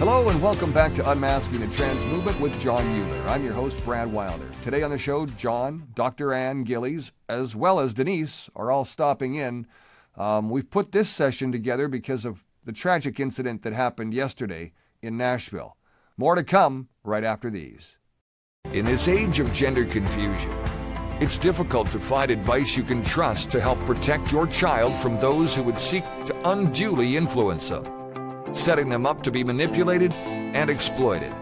Hello and welcome back to Unmasking the Trans Movement with John Mueller. I'm your host, Brad Wilder. Today on the show, John, Dr. Ann Gillies, as well as Denise are all stopping in. We've put this session together because of the tragic incident that happened yesterday in Nashville. More to come right after these. In this age of gender confusion, it's difficult to find advice you can trust to help protect your child from those who would seek to unduly influence them, setting them up to be manipulated and exploited.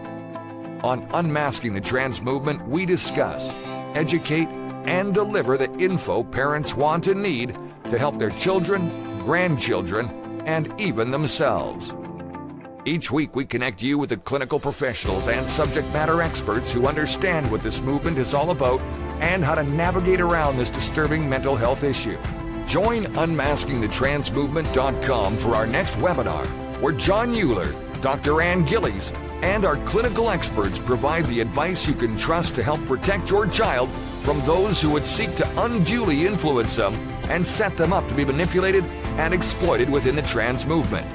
On Unmasking the Trans Movement, we discuss, educate, and deliver the info parents want and need to help their children, grandchildren, and even themselves. Each week, we connect you with the clinical professionals and subject matter experts who understand what this movement is all about and how to navigate around this disturbing mental health issue. Join unmaskingthetransmovement.com for our next webinar, where John Mueller, Dr. Ann Gillies, and our clinical experts provide the advice you can trust to help protect your child from those who would seek to unduly influence them and set them up to be manipulated and exploited within the trans movement.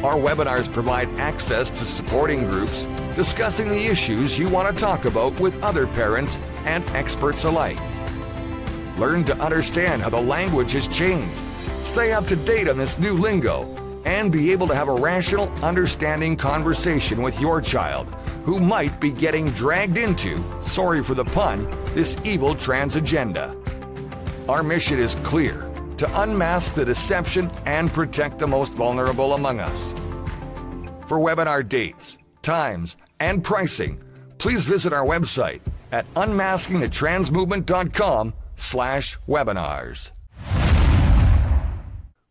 Our webinars provide access to supporting groups discussing the issues you want to talk about with other parents and experts alike. Learn to understand how the language has changed, stay up to date on this new lingo, and be able to have a rational, understanding conversation with your child who might be getting dragged into, sorry for the pun, this evil trans agenda. Our mission is clear: to unmask the deception and protect the most vulnerable among us. For webinar dates, times, and pricing, please visit our website at unmaskingthetransmovement.com/webinars.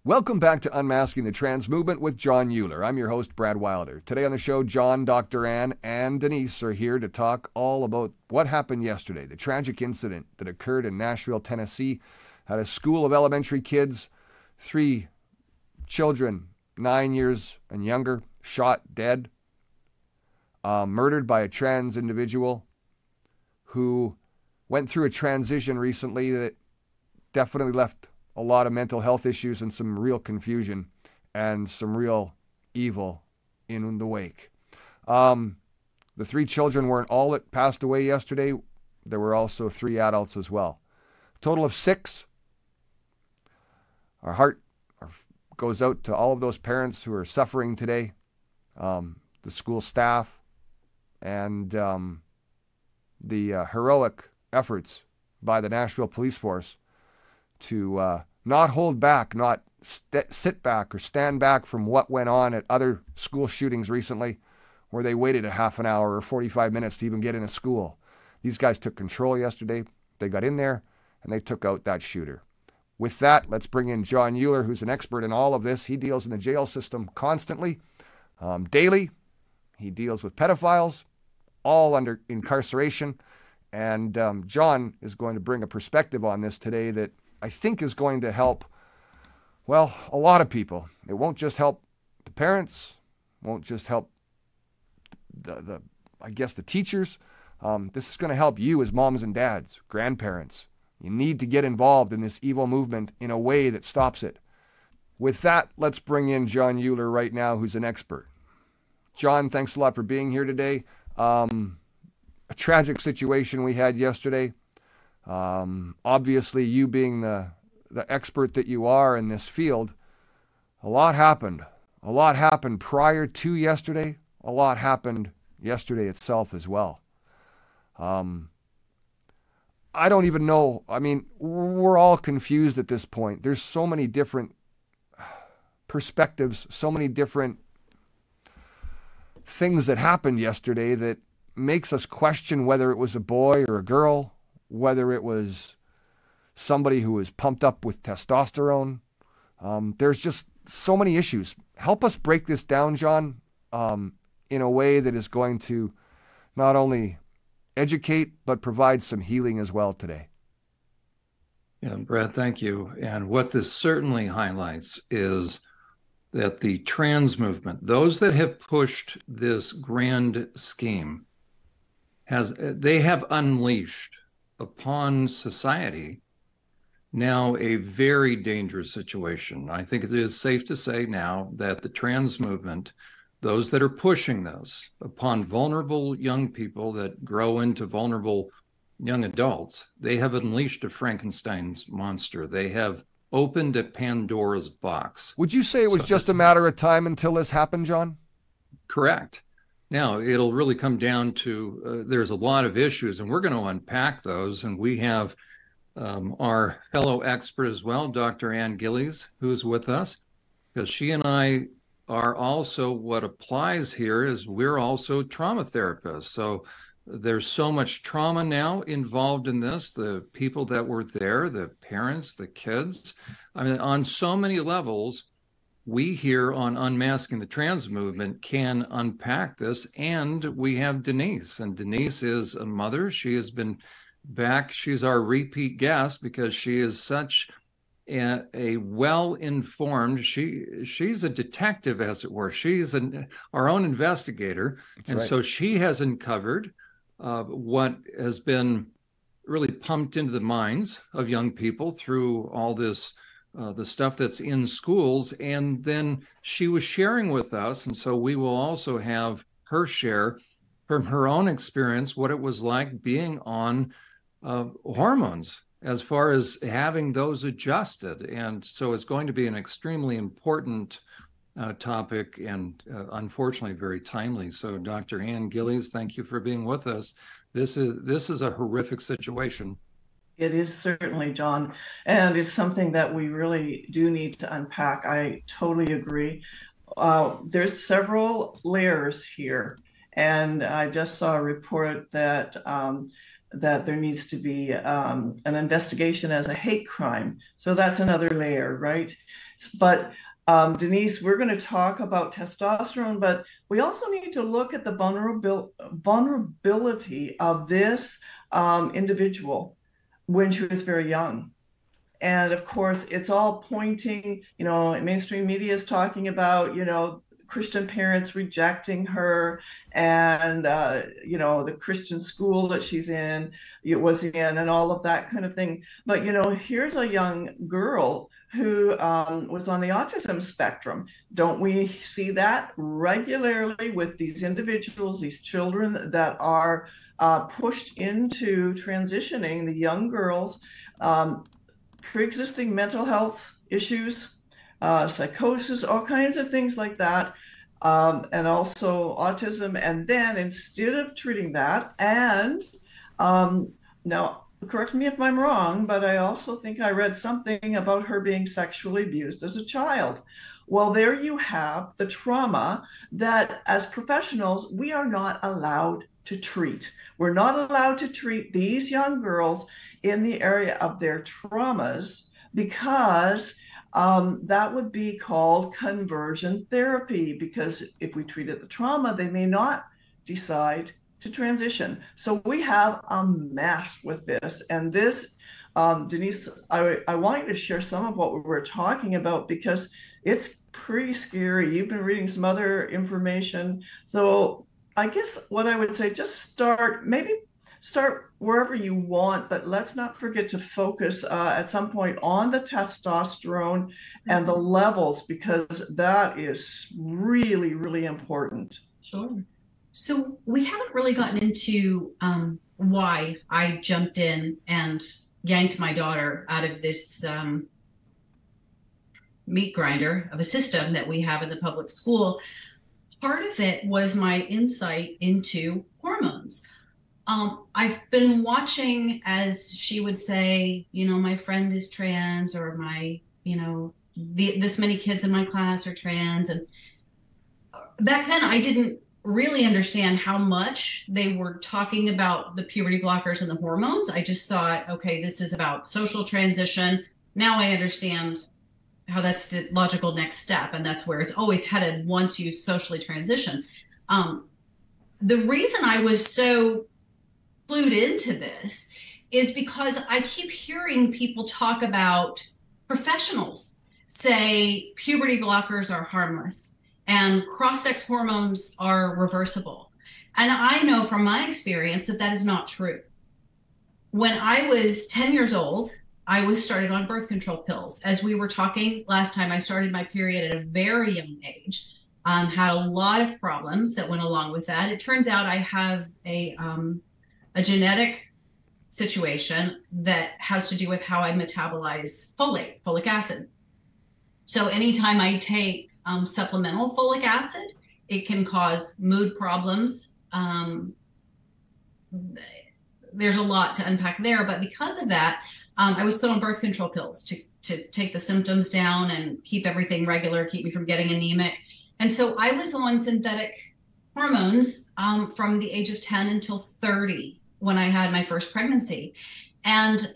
Welcome back to Unmasking the Trans Movement with John Mueller. I'm your host, Brad Wilder. Today on the show, John, Dr. Ann, and Denise are here to talk all about what happened yesterday, the tragic incident that occurred in Nashville, Tennessee, at a school of elementary kids. 3 children, 9 years and younger, shot dead, murdered by a trans individual who went through a transition recently that definitely left a lot of mental health issues and some real confusion and some real evil in the wake. The 3 children weren't all that passed away yesterday. There were also 3 adults as well. Total of 6. Our heart goes out to all of those parents who are suffering today, the school staff, and the heroic efforts by the Nashville Police Force to not hold back, not sit back or stand back from what went on at other school shootings recently, where they waited a half an hour or 45 minutes to even get in a school. These guys took control yesterday. They got in there and they took out that shooter. With that, let's bring in John Mueller, who's an expert in all of this. He deals in the jail system constantly, daily. He deals with pedophiles, all under incarceration. And John is going to bring a perspective on this today that I think is going to help, well, a lot of people. It won't just help the parents, won't just help the teachers. This is going to help you as moms and dads, grandparents. You need to get involved in this evil movement in a way that stops it. With that, let's bring in John Mueller right now, who's an expert. John, thanks a lot for being here today. A tragic situation we had yesterday. Obviously, you being the expert that you are in this field, a lot happened. A lot happened prior to yesterday. A lot happened yesterday itself as well. I don't even know. I mean, we're all confused at this point. There's so many different perspectives, so many different things that happened yesterday that makes us question whether it was a boy or a girl, whether it was somebody who was pumped up with testosterone. There's just so many issues. Help us break this down, John, in a way that is going to not only educate, but provide some healing as well today. Yeah, Brad, thank you. And what this certainly highlights is that the trans movement, those that have pushed this grand scheme, they have unleashed upon society now a very dangerous situation. I think it is safe to say now that the trans movement those that are pushing this upon vulnerable young people that grow into vulnerable young adults, they have unleashed a Frankenstein's monster. They have opened a Pandora's box. Would you say it was just a matter of time until this happened, John? Correct. Now, it'll really come down to, there's a lot of issues, and we're going to unpack those. And we have our fellow expert as well, Dr. Ann Gillies, who's with us, because she and I are also, what applies here is we're also trauma therapists. So there's so much trauma now involved in this, the people that were there, the parents, the kids. I mean, on so many levels, we here on Unmasking the Trans Movement can unpack this. And we have Denise, and Denise is a mother. She has been back. She's our repeat guest because she is such a well-informed, she's a detective, as it were. She's our own investigator. That's and right. So she has uncovered what has been really pumped into the minds of young people through all this, the stuff that's in schools. And then she was sharing with us. And so we will also have her share from her own experience, what it was like being on hormones as far as having those adjusted. And so it's going to be an extremely important topic and unfortunately very timely. So Dr. Ann Gillies, thank you for being with us. This is a horrific situation. It is certainly, John, and it's something that we really do need to unpack. I totally agree. There's several layers here, and I just saw a report that that there needs to be an investigation as a hate crime. So that's another layer, right? But Denise, we're going to talk about testosterone, but we also need to look at the vulnerability of this individual when she was very young. And of course, it's all pointing, mainstream media is talking about, Christian parents rejecting her and, the Christian school that she's in, and all of that kind of thing. But, here's a young girl who was on the autism spectrum. Don't we see that regularly with these individuals, these children that are pushed into transitioning, the young girls, pre-existing mental health issues, psychosis, all kinds of things like that, and also autism. And then instead of treating that, and now correct me if I'm wrong, but I also think I read something about her being sexually abused as a child. Well, there you have the trauma that as professionals, we are not allowed to treat. We're not allowed to treat these young girls in the area of their traumas because that would be called conversion therapy, because if we treated the trauma, they may not decide to transition. So we have a mess with this. And this, Denise, I want you to share some of what we were talking about because it's pretty scary. You've been reading some other information. So I guess what I would say, just start wherever you want, but let's not forget to focus at some point on the testosterone and the levels, because that is really, really important. Sure. So we haven't really gotten into why I jumped in and yanked my daughter out of this meat grinder of a system that we have in the public school. Part of it was my insight into hormones. I've been watching, as she would say, my friend is trans, or my, this many kids in my class are trans. And back then I didn't really understand how much they were talking about the puberty blockers and the hormones. I just thought, okay, this is about social transition. Now I understand how that's the logical next step. And that's where it's always headed once you socially transition. The reason I was so clued into this is because I keep hearing people talk about professionals say puberty blockers are harmless and cross-sex hormones are reversible. And I know from my experience that that is not true. When I was 10 years old, I was started on birth control pills. As we were talking last time, I started my period at a very young age. had a lot of problems that went along with that. It turns out I have a genetic situation that has to do with how I metabolize folic acid. So anytime I take supplemental folic acid, it can cause mood problems. There's a lot to unpack there, but because of that, I was put on birth control pills to take the symptoms down and keep everything regular, keep me from getting anemic. And so I was on synthetic hormones from the age of 10 until 30 when I had my first pregnancy. And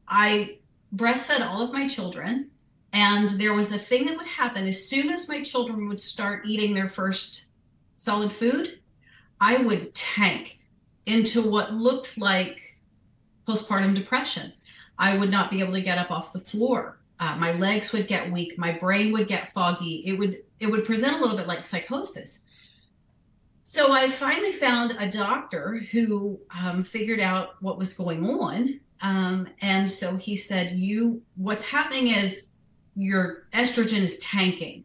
I breastfed all of my children. And there was a thing that would happen as soon as my children would start eating their first solid food, I would tank into what looked like postpartum depression. I would not be able to get up off the floor. My legs would get weak. My brain would get foggy. It would present a little bit like psychosis. So I finally found a doctor who figured out what was going on. And so he said, what's happening is your estrogen is tanking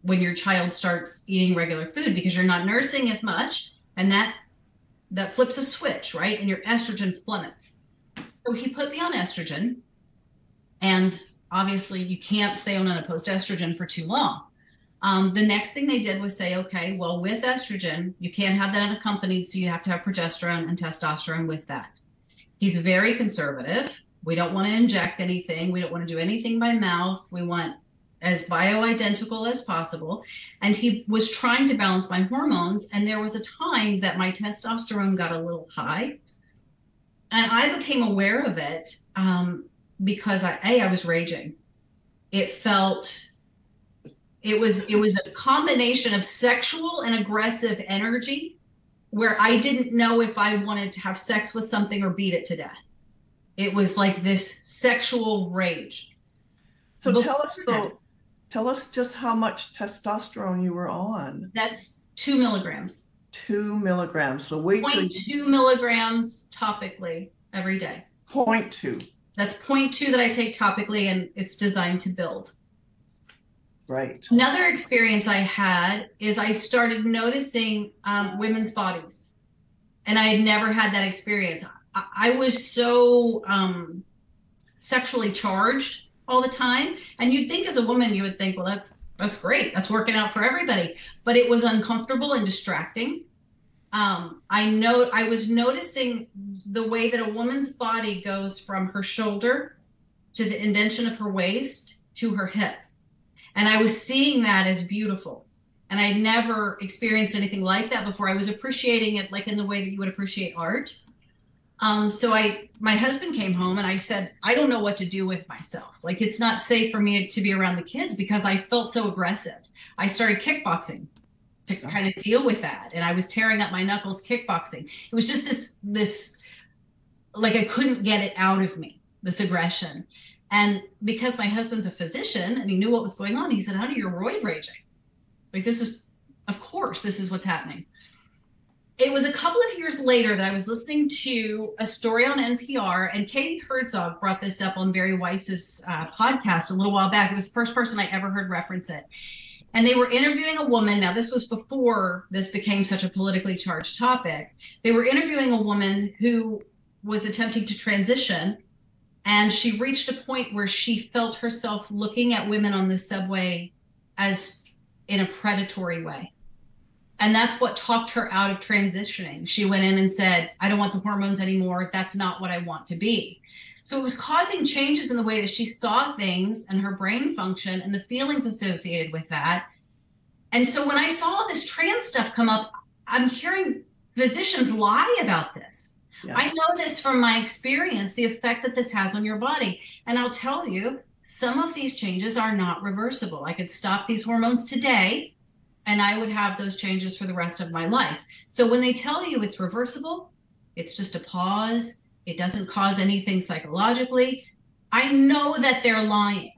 when your child starts eating regular food because you're not nursing as much. And that flips a switch, right? And your estrogen plummets. So he put me on estrogen. And obviously you can't stay on unopposed estrogen for too long. The next thing they did was say, okay, well, with estrogen, you can't have that unaccompanied, so you have to have progesterone and testosterone with that. He's very conservative. We don't want to inject anything. We don't want to do anything by mouth. We want as bioidentical as possible. And he was trying to balance my hormones. And there was a time that my testosterone got a little high. And I became aware of it because I was raging. It was a combination of sexual and aggressive energy where I didn't know if I wanted to have sex with something or beat it to death. It was like this sexual rage. So tell us just how much testosterone you were on. That's 2 milligrams. 2 milligrams. So wait till 0.2 milligrams topically every day. 0.2. That's 0.2 that I take topically, and it's designed to build. Right. Another experience I had is I started noticing women's bodies, and I had never had that experience. I was so sexually charged all the time, and you'd think as a woman, you would think, well, that's great. That's working out for everybody. But it was uncomfortable and distracting. I was noticing the way that a woman's body goes from her shoulder to the indentation of her waist to her hip. And I was seeing that as beautiful. And I'd never experienced anything like that before. I was appreciating it like in the way that you would appreciate art. So my husband came home and I said, I don't know what to do with myself. Like, it's not safe for me to be around the kids because I felt so aggressive. I started kickboxing to kind of deal with that. And I was tearing up my knuckles kickboxing. It was just this, like, I couldn't get it out of me, this aggression. And because my husband's a physician and he knew what was going on, he said, honey, you're roid raging. Like, this is what's happening. It was a couple of years later that I was listening to a story on NPR, and Katie Herzog brought this up on Barry Weiss's podcast a little while back. It was the first person I ever heard reference it. And they were interviewing a woman. Now, this was before this became such a politically charged topic. They were interviewing a woman who was attempting to transition, and she reached a point where she felt herself looking at women on the subway as in a predatory way. And that's what talked her out of transitioning. She went in and said, I don't want the hormones anymore. That's not what I want to be. So it was causing changes in the way that she saw things and her brain function and the feelings associated with that. And so when I saw this trans stuff come up, I'm hearing physicians lie about this. Yes. I know this from my experience, the effect that this has on your body. And I'll tell you, some of these changes are not reversible. I could stop these hormones today, and I would have those changes for the rest of my life. So when they tell you it's reversible, it's just a pause. It doesn't cause anything psychologically. I know that they're lying.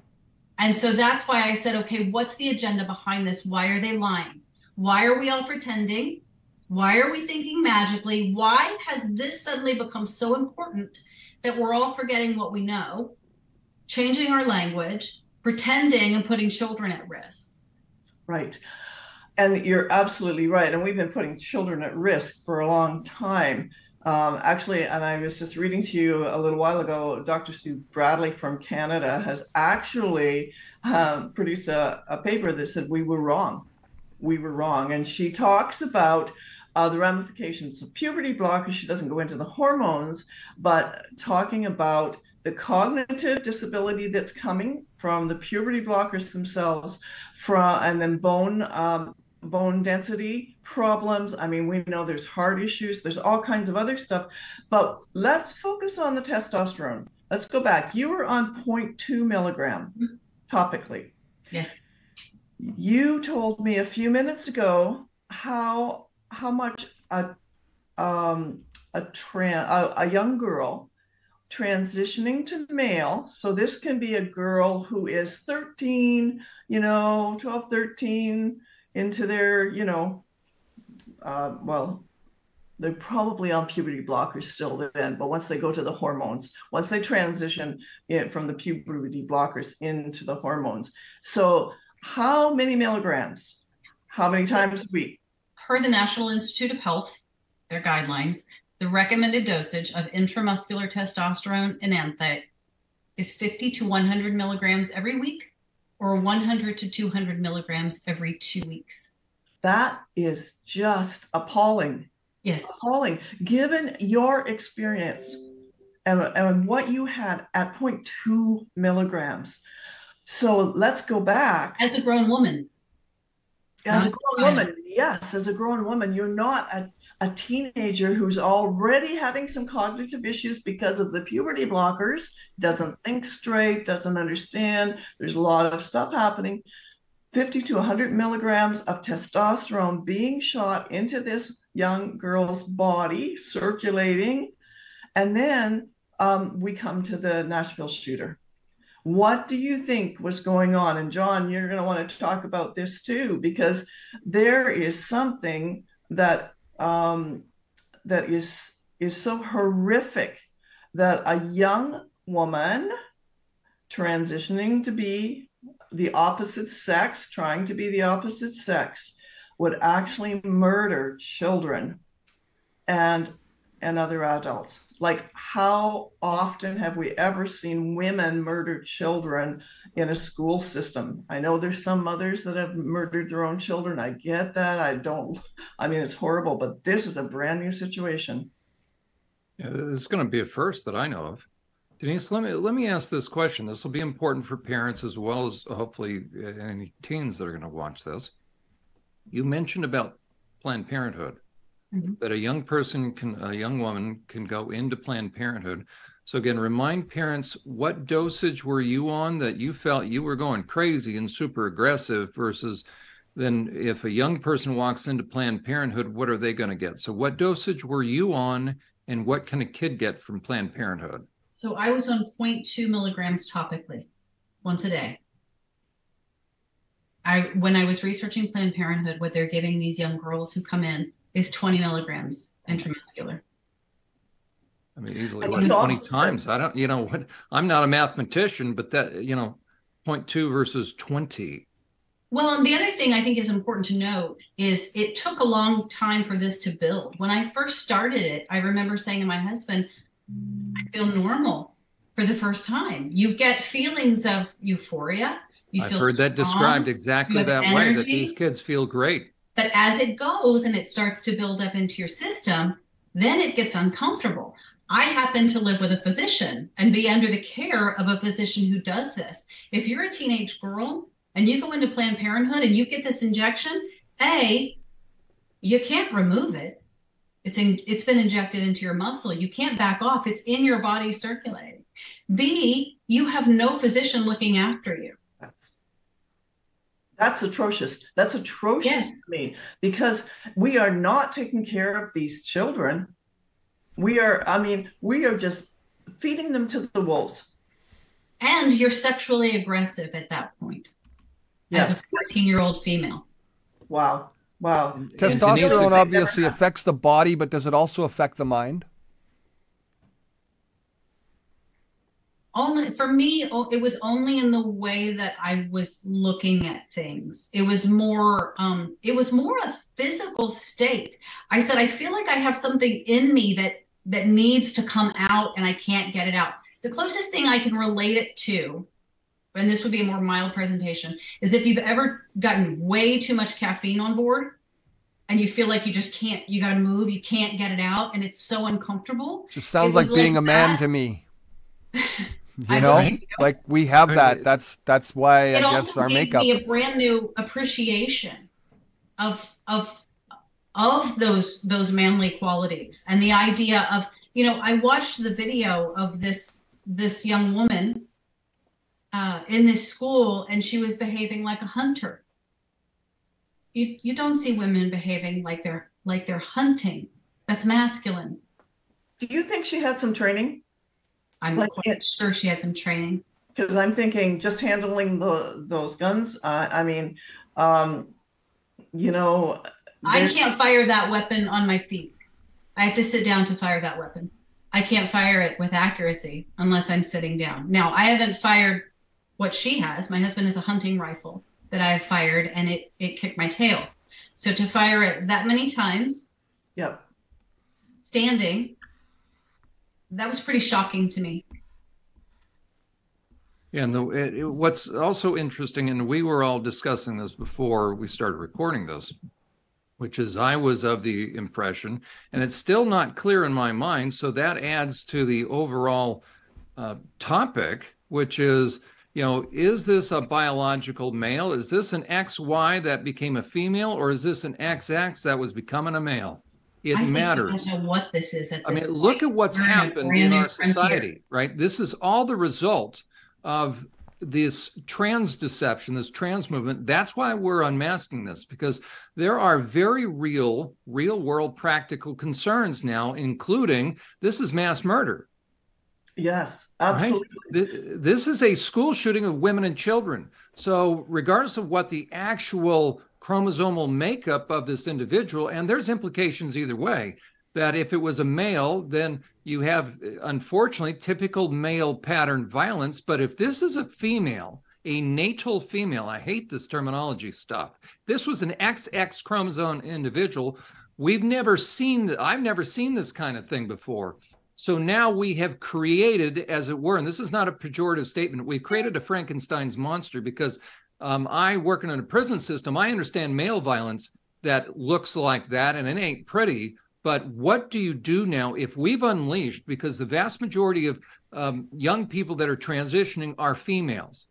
And so that's why I said, okay, what's the agenda behind this? Why are they lying? Why are we all pretending? Why are we thinking magically? Why has this suddenly become so important that we're all forgetting what we know, changing our language, pretending, and putting children at risk? Right. And you're absolutely right. And we've been putting children at risk for a long time. Actually, and I was just reading to you a little while ago, Dr. Sue Bradley from Canada has actually produced a paper that said we were wrong. We were wrong. And she talks about the ramifications of puberty blockers. She doesn't go into the hormones, but talking about the cognitive disability that's coming from the puberty blockers themselves, and then bone density problems. I mean, we know there's heart issues, there's all kinds of other stuff, but let's focus on the testosterone. Let's go back. You were on 0.2 milligram topically. Yes. You told me a few minutes ago how much a young girl transitioning to male. So this can be a girl who is 13, 12, 13, into their, well, they're probably on puberty blockers still then, but once they go to the hormones, once they transition from the puberty blockers into the hormones. So how many milligrams? How many times a week? Per the National Institute of Health, their guidelines, the recommended dosage of intramuscular testosterone enanthate is 50 to 100 milligrams every week, or 100 to 200 milligrams every 2 weeks. That is just appalling. Yes. Appalling. Given your experience and what you had at 0.2 milligrams. So let's go back. As a grown woman. As a grown woman, yes. As a grown woman, you're not a teenager who's already having some cognitive issues because of the puberty blockers, doesn't think straight, doesn't understand. There's a lot of stuff happening. 50 to 100 milligrams of testosterone being shot into this young girl's body, circulating. And then we come to the Nashville shooter. What do you think was going on? And John, you're going to want to talk about this too, because there is something that is so horrific, that a young woman transitioning to be the opposite sex, trying to be the opposite sex, would actually murder children and other adults. Like, how often have we ever seen women murder children in a school system? I know there's some mothers that have murdered their own children. I get that. I mean, it's horrible, but this is a brand new situation. Yeah, it's going to be a first that I know of. Denise, let me ask this question. This will be important for parents as well as hopefully any teens that are going to watch this. You mentioned about Planned Parenthood. Mm-hmm. That a young woman can go into Planned Parenthood. So again, remind parents, what dosage were you on that you felt you were going crazy and super aggressive, versus then if a young person walks into Planned Parenthood, what are they going to get? So what dosage were you on, and what can a kid get from Planned Parenthood? So I was on 0.2 milligrams topically once a day. When I was researching Planned Parenthood, what they're giving these young girls who come in is 20 milligrams intramuscular. I mean, easily 20 times. I don't, what, I'm not a mathematician, but that, 0.2 versus 20. Well, and the other thing I think is important to note is it took a long time for this to build. When I first started it, I remember saying to my husband, I feel normal for the first time. You get feelings of euphoria. I've heard that described exactly that way, that these kids feel great. But as it goes and it starts to build up into your system, then it gets uncomfortable. I happen to live with a physician and be under the care of a physician who does this. If you're a teenage girl and you go into Planned Parenthood and you get this injection, A, you can't remove it. It's been injected into your muscle. You can't back off. It's in your body circulating. B, you have no physician looking after you. That's atrocious. That's atrocious to me, because we are not taking care of these children. We are just feeding them to the wolves. And you're sexually aggressive at that point. Yes. As a 14-year-old female. Wow. Testosterone obviously affects the body, but does it also affect the mind? only for me, it was only in the way that I was looking at things. It was more a physical state. I said, I feel like I have something in me that needs to come out and I can't get it out. The closest thing I can relate it to, and this would be a more mild presentation, is if you've ever gotten way too much caffeine on board and you feel like you just can't, you got to move, you can't get it out, and it's so uncomfortable. Just sounds like being a man to me. You know, like we have that. That's why I guess our makeup. It also gave me a brand new appreciation of those manly qualities, and the idea of, you know, I watched the video of this young woman in this school, and she was behaving like a hunter. You don't see women behaving like they're hunting. That's masculine. Do you think she had some training? I'm quite sure she had some training. Because I'm thinking just handling those guns. I mean, you know, I can't fire that weapon on my feet. I have to sit down to fire that weapon. I can't fire it with accuracy unless I'm sitting down. Now, I haven't fired what she has. My husband has a hunting rifle that I have fired, and it kicked my tail. So to fire it that many times, yep, standing, that was pretty shocking to me. Yeah, and what's also interesting, and we were all discussing this before we started recording this, which is I was of the impression, and it's still not clear in my mind, so that adds to the overall topic, which is, you know, is this a biological male? Is this an XY that became a female, or is this an XX that was becoming a male? It matters. I don't know what this is at this point. Look at what's happened in our society, right? This is all the result of this trans deception, this trans movement. That's why we're unmasking this, because there are very real world practical concerns now, including this is mass murder. Yes, absolutely. Right? This is a school shooting of women and children. So regardless of what the actual chromosomal makeup of this individual, and there's implications either way, that if it was a male, then you have, unfortunately, typical male pattern violence. But if this is a female, a natal female, I hate this terminology stuff. This was an XX chromosome individual. I've never seen this kind of thing before. So now we have created, as it were, and this is not a pejorative statement, we've created a Frankenstein's monster, because I work in a prison system. I understand male violence that looks like that, and it ain't pretty. But what do you do now if we've unleashed, because the vast majority of young people that are transitioning are females?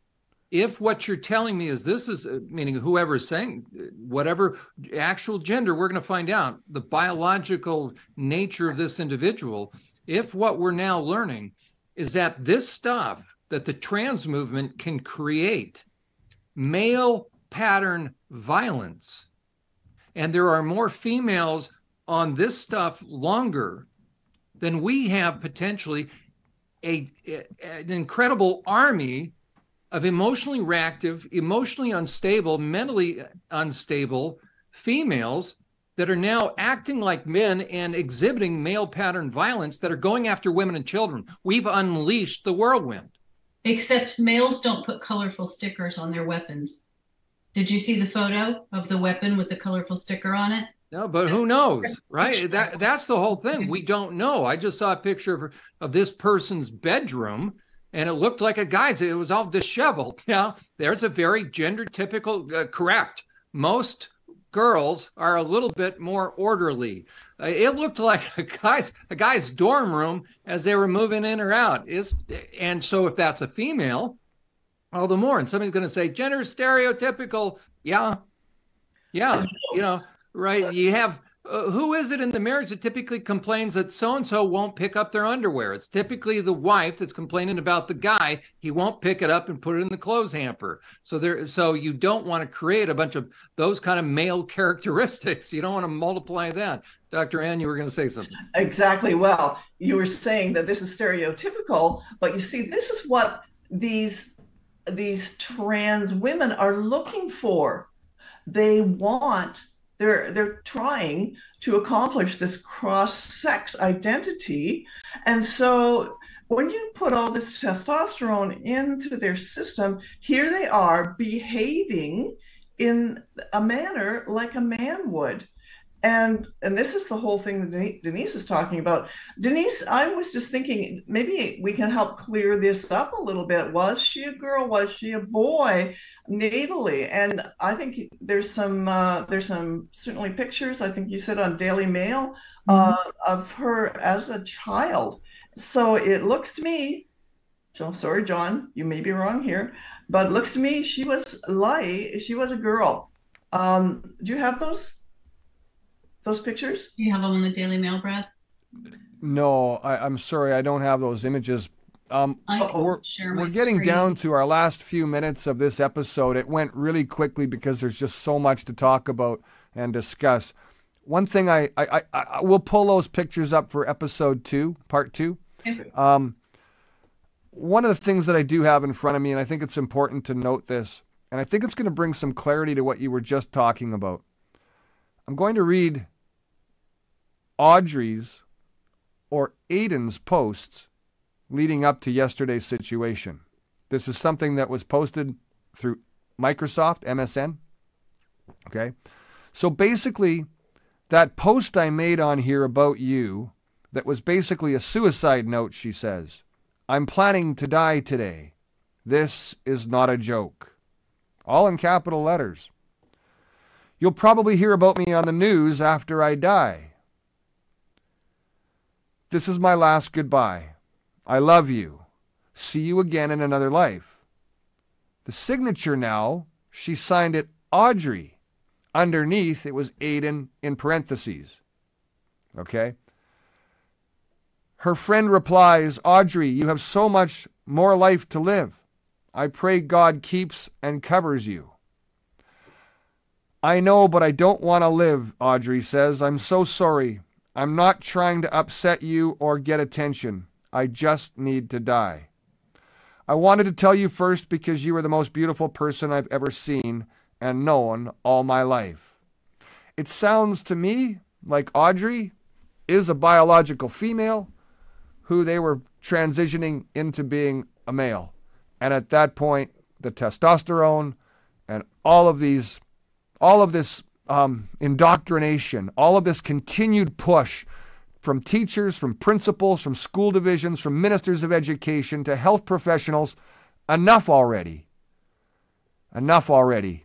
If what you're telling me is this is, meaning whoever is saying, whatever actual gender, we're going to find out the biological nature of this individual. If what we're now learning is that this stuff that the trans movement can create male pattern violence, and there are more females on this stuff longer, then we have potentially an incredible army of emotionally reactive, emotionally unstable, mentally unstable females that are now acting like men and exhibiting male pattern violence that are going after women and children. We've unleashed the whirlwind. Except males don't put colorful stickers on their weapons. Did you see the photo of the weapon with the colorful sticker on it? No, but who knows, right? That's the whole thing. We don't know. I just saw a picture of this person's bedroom, and it looked like a guy's. It was all disheveled. Now, there's a very gender typical, correct. Most girls are a little bit more orderly. It looked like a guy's dorm room as they were moving in or out. And so if that's a female, all the more. And somebody's going to say gender stereotypical. Yeah. You know, right. You have, who is it in the marriage that typically complains that so-and-so won't pick up their underwear? It's typically the wife that's complaining about the guy. He won't pick it up and put it in the clothes hamper. So you don't want to create a bunch of those kind of male characteristics. You don't want to multiply that. Dr. Ann, you were going to say something. Exactly. Well, you were saying that this is stereotypical, but you see, this is what these trans women are looking for. They're trying to accomplish this cross-sex identity. And so when you put all this testosterone into their system, here they are behaving in a manner like a man would. And this is the whole thing that Denise is talking about. Denise, I was just thinking maybe we can help clear this up a little bit. Was she a girl? Was she a boy natally? And I think there's some certainly pictures, I think you said on Daily Mail, of her as a child. So it looks to me, so sorry, John, you may be wrong here, but it looks to me she was a girl. Do you have those pictures? Do you have them in the Daily Mail, Brad? No, I'm sorry, I don't have those images. We're getting down to our last few minutes of this episode. It went really quickly because there's just so much to talk about and discuss. One thing I will pull those pictures up for episode 2, part 2. Okay. One of the things that I do have in front of me, and I think it's important to note this, and I think it's going to bring some clarity to what you were just talking about. I'm going to read Audrey's or Aiden's posts leading up to yesterday's situation. This is something that was posted through Microsoft, MSN. Okay. So basically, that post I made on here about you, that was basically a suicide note, she says, "I'm planning to die today. This is not a joke." All in capital letters. "You'll probably hear about me on the news after I die. This is my last goodbye. I love you. See you again in another life." The signature now, she signed it Audrey. Underneath, it was Aiden in parentheses. Okay? Her friend replies, "Audrey, you have so much more life to live. I pray God keeps and covers you." "I know, but I don't want to live," Audrey says. "I'm so sorry. I'm not trying to upset you or get attention. I just need to die. I wanted to tell you first because you are the most beautiful person I've ever seen and known all my life." It sounds to me like Audrey is a biological female who they were transitioning into being a male. And at that point, the testosterone and all of this indoctrination, all of this continued push from teachers, from principals, from school divisions, from ministers of education to health professionals, enough already. Enough already.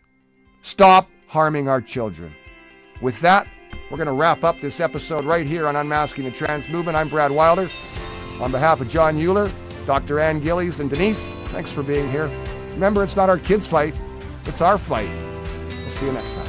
Stop harming our children. With that, we're going to wrap up this episode right here on Unmasking the Trans Movement. I'm Brad Wilder. On behalf of John Euler, Dr. Ann Gillies, and Denise, thanks for being here. Remember, it's not our kids' fight, it's our fight. We'll see you next time.